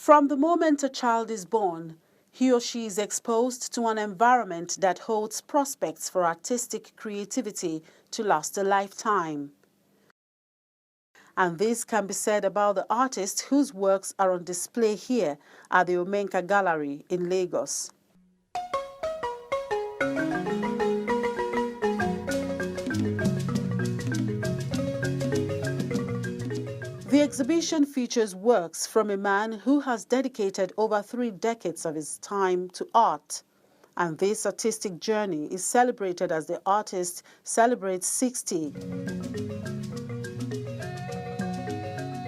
From the moment a child is born, he or she is exposed to an environment that holds prospects for artistic creativity to last a lifetime. And this can be said about the artists whose works are on display here at the Omenka Gallery in Lagos. The exhibition features works from a man who has dedicated over 3 decades of his time to art. And this artistic journey is celebrated as the artist celebrates 60.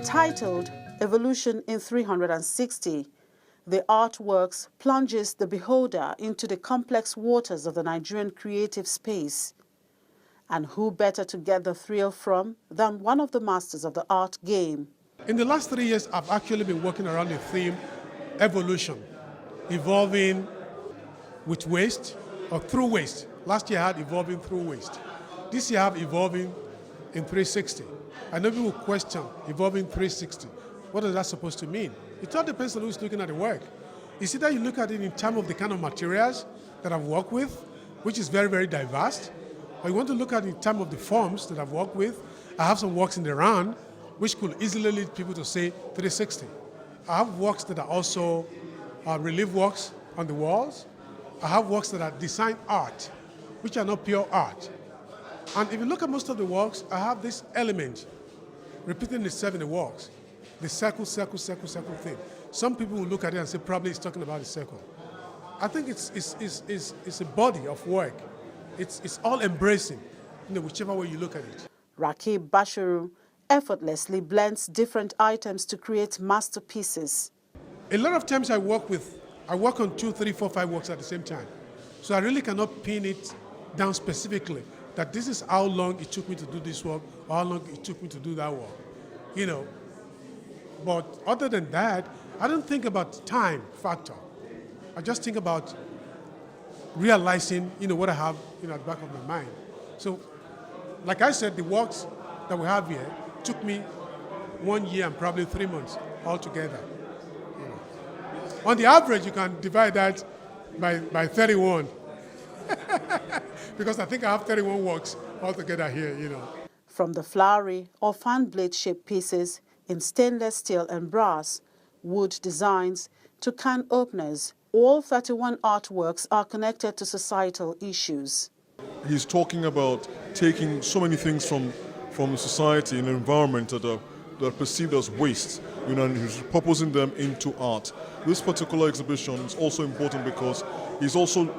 Titled Evolution in 360, the artworks plunges the beholder into the complex waters of the Nigerian creative space. And who better to get the thrill from than one of the masters of the art game? In the last 3 years, I've actually been working around the theme evolution, evolving with waste or through waste. Last year I had evolving through waste. This year I have evolving in 360. I know people question evolving 360. What is that supposed to mean? It all depends on who's looking at the work. It's either you look at it in terms of the kind of materials that I've worked with, which is very, very diverse, or you want to look at it in terms of the forms that I've worked with. I have some works in the round, which could easily lead people to say 360. I have works that are also relief works on the walls. I have works that are design art, which are not pure art. And if you look at most of the works, I have this element repeating itself in the works. The circle, circle, circle, circle thing. Some people will look at it and say probably it's talking about the circle. I think it's a body of work. It's all embracing, whichever way you look at it. Raqib Bashorun effortlessly blends different items to create masterpieces. A lot of times I work on 2, 3, 4, 5 works at the same time. So I really cannot pin it down specifically that this is how long it took me to do this work or how long it took me to do that work. But other than that, I don't think about time factor. I just think about realizing, what I have, at the back of my mind. So, like I said, the works that we have here took me 1 year and probably 3 months altogether. On the average, you can divide that by 31. Because I think I have 31 works altogether here, From the flowery or fan blade shaped pieces in stainless steel and brass, wood designs to can openers, all 31 artworks are connected to societal issues. He's talking about taking so many things from society and environment that are perceived as waste, and he's proposing them into art. This particular exhibition is also important because it's also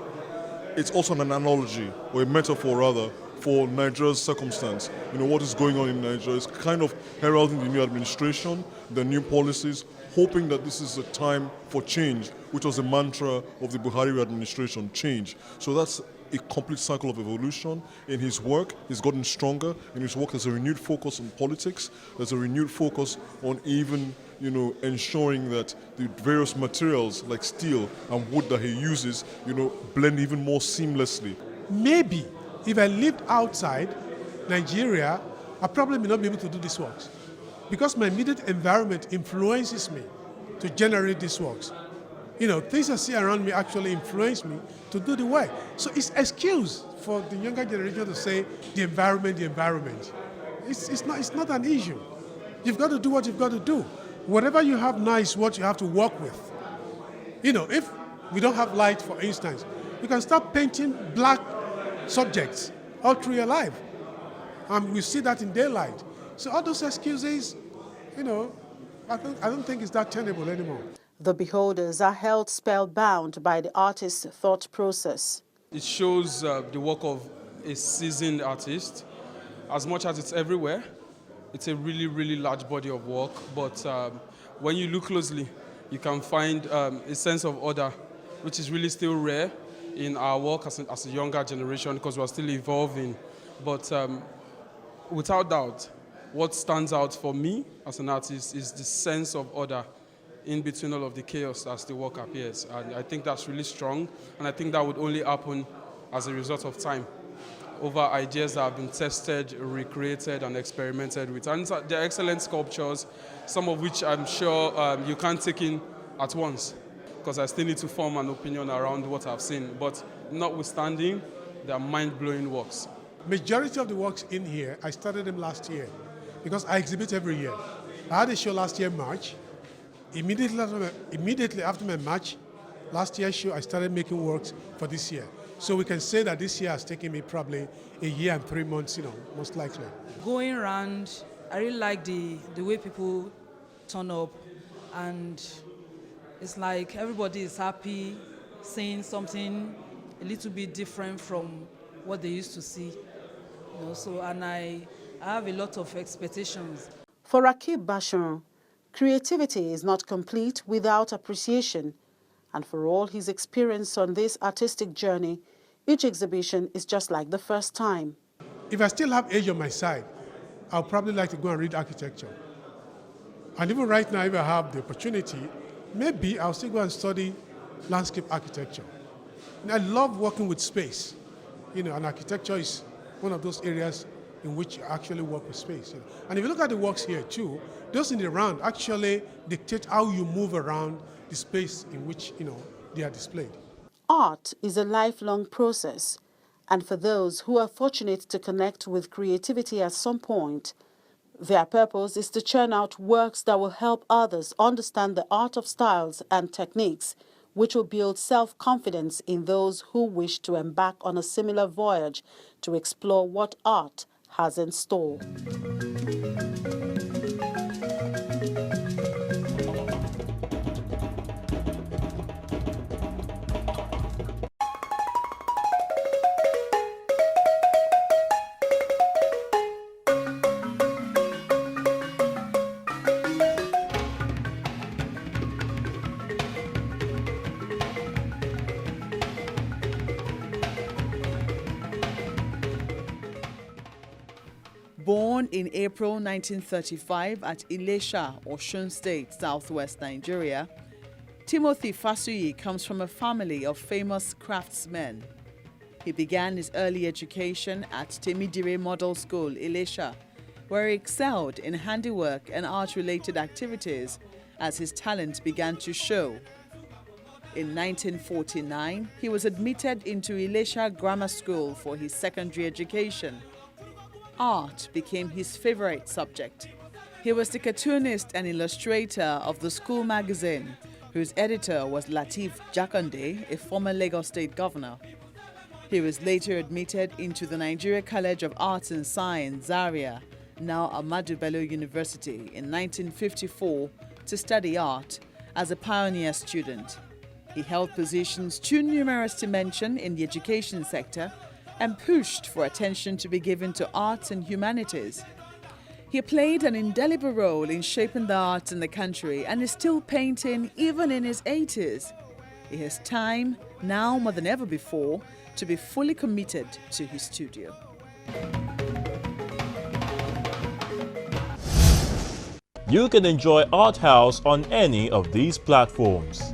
an analogy, or a metaphor rather, for Nigeria's circumstance. What is going on in Nigeria is kind of heralding the new administration, the new policies, hoping that this is a time for change, which was the mantra of the Buhari administration, change. So that's a complete cycle of evolution. In his work, he's gotten stronger. In his work, there's a renewed focus on politics. There's a renewed focus on even, ensuring that the various materials like steel and wood that he uses, blend even more seamlessly. Maybe if I lived outside Nigeria, I probably may not be able to do these works because my immediate environment influences me to generate these works. Things I see around me actually influence me to do the work. So it's an excuse for the younger generation to say the environment. It's not an issue. You've got to do what you've got to do. Whatever you have now is what you have to work with. If we don't have light, for instance, you can start painting black subjects all through your life. We see that in daylight. So all those excuses, I don't think it's that tenable anymore. The beholders are held spellbound by the artist's thought process. It shows the work of a seasoned artist. As much as it's everywhere, it's a really, really large body of work. But when you look closely, you can find a sense of order, which is really still rare in our work as a younger generation because we're still evolving. But without doubt, what stands out for me as an artist is the sense of order in between all of the chaos as the work appears. And I think that's really strong, and I think that would only happen as a result of time, over ideas that have been tested, recreated, and experimented with. And they're excellent sculptures, some of which I'm sure you can't take in at once, because I still need to form an opinion around what I've seen. But notwithstanding, they are mind-blowing works. Majority of the works in here, I started them last year because I exhibit every year. I had a show last year, March. Immediately after my March, last year's show, I started making works for this year. So we can say that this year has taken me probably a year and 3 months, most likely. Going around, I really like the way people turn up, and it's like everybody is happy, seeing something a little bit different from what they used to see. And I have a lot of expectations. For Raqib Bashorun, creativity is not complete without appreciation, and for all his experience on this artistic journey, each exhibition is just like the first time. If I still have age on my side, I'll probably like to go and read architecture. And even right now, if I have the opportunity, maybe I'll still go and study landscape architecture. And I love working with space. And architecture is one of those areas in which you actually work with space. And if you look at the works here too, those in the round actually dictate how you move around the space in which they are displayed. Art is a lifelong process, and for those who are fortunate to connect with creativity at some point, their purpose is to churn out works that will help others understand the art of styles and techniques, which will build self-confidence in those who wish to embark on a similar voyage to explore what art has in store. Born in April 1935 at Ilesha, Osun State, southwest Nigeria, Timothy Fasuyi comes from a family of famous craftsmen. He began his early education at Temidire Model School, Ilesha, where he excelled in handiwork and art-related activities as his talent began to show. In 1949, he was admitted into Ilesha Grammar School for his secondary education. Art became his favorite subject. He was the cartoonist and illustrator of the school magazine, whose editor was Lateef Jakande, a former Lagos State governor. He was later admitted into the Nigeria College of Arts and Science, Zaria, now Ahmadu Bello University, in 1954 to study art as a pioneer student. He held positions too numerous to mention in the education sector and pushed for attention to be given to arts and humanities. He played an indelible role in shaping the arts in the country and is still painting even in his 80s. He has time, now more than ever before, to be fully committed to his studio. You can enjoy Art House on any of these platforms.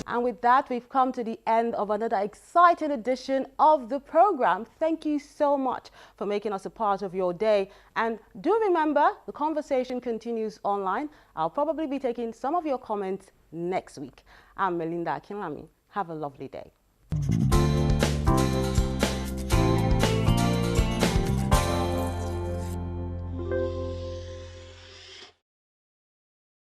And with that, we've come to the end of another exciting edition of the program. Thank you so much for making us a part of your day. And do remember, the conversation continues online. I'll probably be taking some of your comments next week. I'm Melinda Akinlami. Have a lovely day.